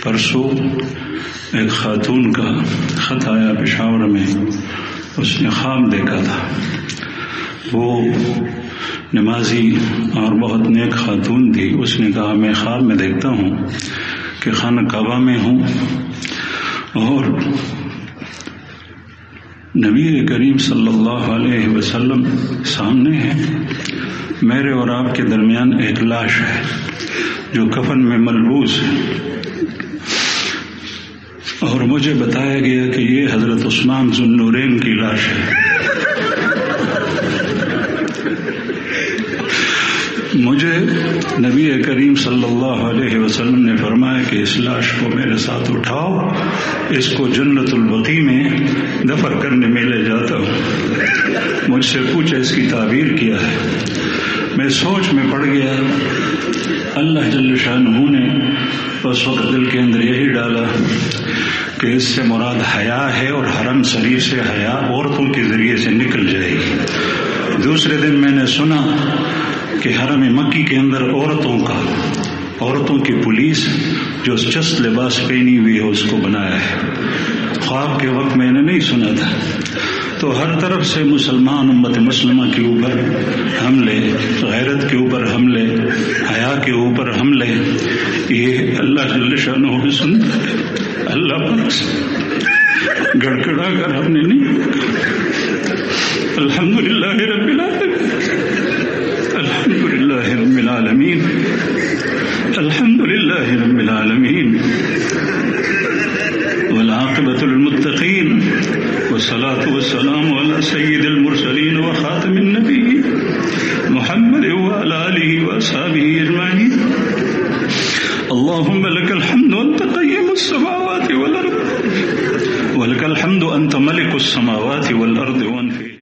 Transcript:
پرسوں ایک خاتون کا خط آیا پشاور میں، اس نے خواب دیکھا تھا. وہ نمازی اور بہت نیک خاتون تھی. اس نے کہا میں خواب میں دیکھتا ہوں کہ خانہ کعبہ میں ہوں اور نبی کریم صلی اللہ علیہ وسلم سامنے ہے، میرے اور آپ کے درمیان ایک لاش ہے جو کفن میں ملبوس ہے، اور مجھے بتایا گیا کہ یہ حضرت عثمان ذو النورین کی لاش ہے. مجھے نبی کریم صلی اللہ علیہ وسلم نے فرمایا کہ اس لاش کو میرے ساتھ اٹھاؤ، اس کو جنت البقیع میں دفن کرنے میں لے جاتا ہوں. مجھ سے پوچھا اس کی تعبیر کیا ہے. میں سوچ میں پڑ گیا. اللہ جل شانہ نے اس وقت دل کے اندر یہی ڈالا کہ اس سے مراد حیا ہے، اور حرم شریف سے حیا عورتوں کے ذریعے سے نکل جائے گی. دوسرے دن میں نے سنا کہ حرم مکی کے اندر عورتوں کی پولیس جو چست لباس پہنی ہوئی ہے اس کو بنایا ہے. خواب کے وقت میں نے نہیں سنا تھا. تو ہر طرف سے مسلمان امت مسلمہ کے اوپر حملے، غیرت کے اوپر حملے، حیا کے اوپر حملے. یہ اللہ جل شانہ بھی سنتا ہے. اللہ پاک سے گڑگڑا کر ہم نے نہیں. الحمدللہ رب العالمین، الحمدللہ رب العالمین، الحمدللہ رب العالمین، والعاقبۃ للمتقین، والصلاة والسلام علی سید المرسلین وخاتم النبیین محمد وعلی آلہ واصحابہ اجمعین. اللهم لك الحمد أنت قيم السماوات والأرض، ولك الحمد أنت ملك السماوات والأرض وأنت